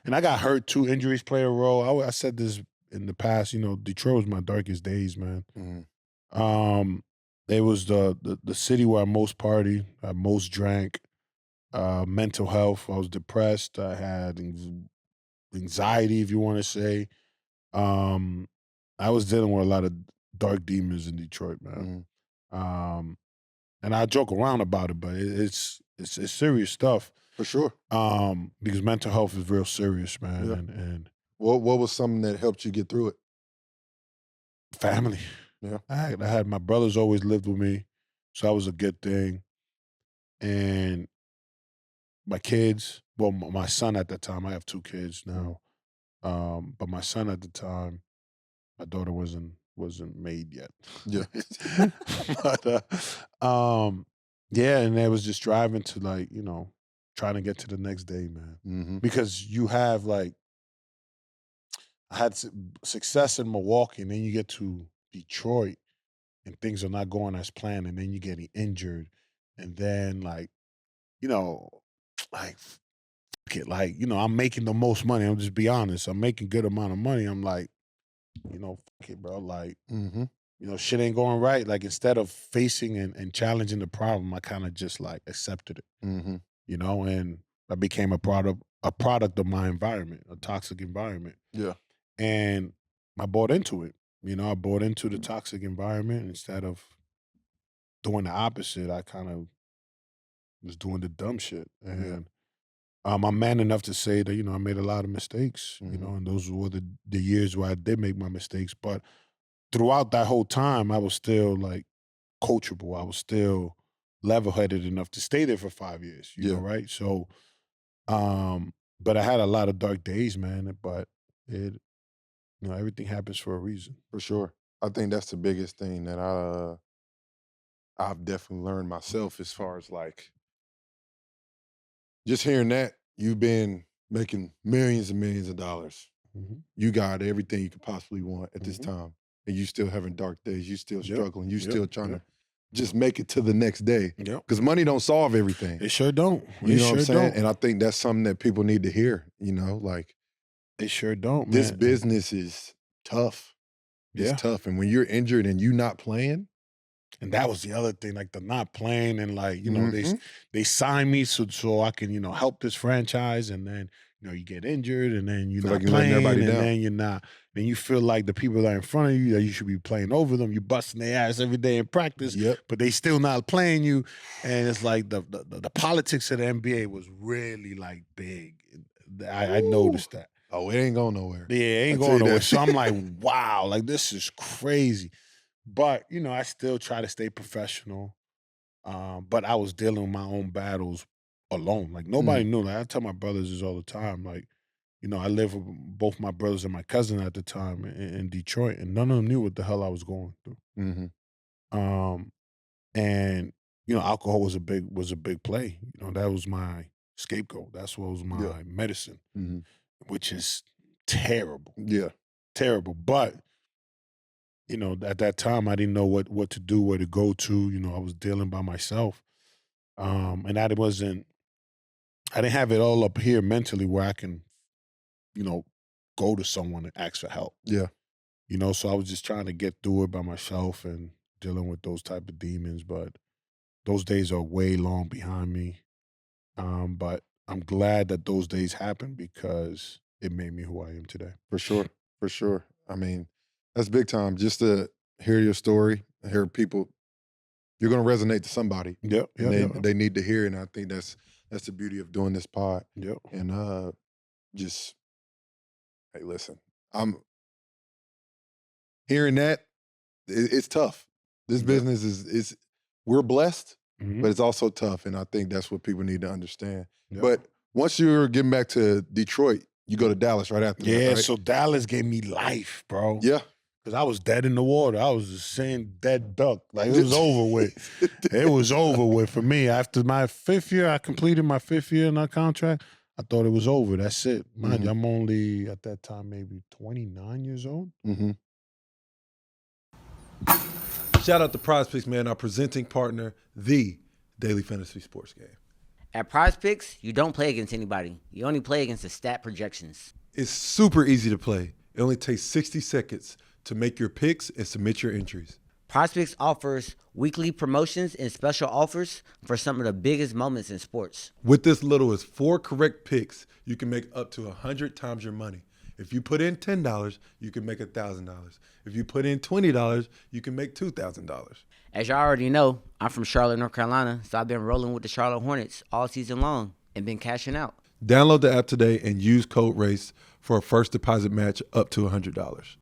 And I got hurt too. Injuries play a role. I said this in the past. Detroit was my darkest days, man. Um, it was the city where I most partied, I most drank. Mental health. I was depressed. I had anxiety, if you want to say. Um, I was dealing with a lot of dark demons in Detroit, man. Um, and I joke around about it, but it's serious stuff. For sure. Because mental health is real serious, man. Yeah. And what was something that helped you get through it? family. Yeah. I had my brothers always lived with me, so that was a good thing. And my kids, well, my son at that time, I have 2 kids now. But my son at the time, my daughter wasn't made yet. Yeah. But yeah, and I was just driving to trying to get to the next day, man. Because you have I had success in Milwaukee, and then you get to Detroit, and things are not going as planned, and then you're getting injured, and then you know, like fuck it, I'm making the most money. I'm just be honest. I'm making good amount of money. I'm like, fuck it, bro. Shit ain't going right. Like instead of facing and challenging the problem, I kind of just accepted it. And I became a product of my environment, a toxic environment. Yeah. And I bought into it. I bought into the toxic environment. Instead of doing the opposite, I kind of was doing the dumb shit. And I'm man enough to say that, I made a lot of mistakes, and those were the years where I did make my mistakes. But throughout that whole time, I was still coachable. I was still level-headed enough to stay there for 5 years, you know, right? So, but I had a lot of dark days, man, but everything happens for a reason. For sure. I think that's the biggest thing that I've definitely learned myself, as far as just hearing that you've been making millions and millions of dollars. You got everything you could possibly want at this time, and you still having dark days. You still struggling. You still trying to just make it to the next day. Because money don't solve everything. It sure don't. You know what I'm saying? And I think that's something that people need to hear. They sure don't, man. This business is tough. It's tough. And when you're injured and you not playing. And that was the other thing, the not playing, and they signed me so I can help this franchise, and then you get injured, and then you're not playing, and then you're not. Then you feel like the people that are in front of you, that you should be playing over them. You busting their ass every day in practice, but they still not playing you. And it's like the politics of the NBA was really big. I noticed that. Oh, it ain't going nowhere. Yeah, it ain't going nowhere. So I'm like, wow, this is crazy. But, I still try to stay professional. But I was dealing with my own battles alone. Nobody knew. I tell my brothers this all the time. I lived with both my brothers and my cousin at the time in Detroit, and none of them knew what the hell I was going through. And alcohol was a big play. That was my scapegoat. That's what was my medicine, which is terrible. Yeah. Terrible. But at that time, I didn't know what to do, where to go to. I was dealing by myself. And I didn't have it all up here mentally where I can, go to someone and ask for help. Yeah. So I was just trying to get through it by myself and dealing with those type of demons. But those days are way long behind me. But I'm glad that those days happened, because it made me who I am today. For sure. For sure. I mean, that's big time. Just to hear your story, hear people, you're going to resonate to somebody. Yep. They need to hear it. And I think that's the beauty of doing this pod. Yep. And just, hey, listen, I'm hearing that. It's tough. This business is we're blessed, but it's also tough. And I think that's what people need to understand. Yep. But once you're getting back to Detroit, you go to Dallas right after that, right? So Dallas gave me life, bro. Yeah. Because I was dead in the water. I was just saying dead duck. It was over with. It was over with for me. After my 5th year, I completed my 5th year in that contract. I thought it was over. That's it. Mind you, I'm only, at that time, maybe 29 years old. Shout out to Prize Picks, man, our presenting partner, the Daily Fantasy Sports Game. At Prize Picks, you don't play against anybody. You only play against the stat projections. It's super easy to play. It only takes 60 seconds to make your picks and submit your entries. Prize Picks offers weekly promotions and special offers for some of the biggest moments in sports. With as little as 4 correct picks, you can make up to 100 times your money. If you put in $10, you can make $1,000. If you put in $20, you can make $2,000. As y'all already know, I'm from Charlotte, North Carolina, so I've been rolling with the Charlotte Hornets all season long and been cashing out. Download the app today and use code RACE for a first deposit match up to $100.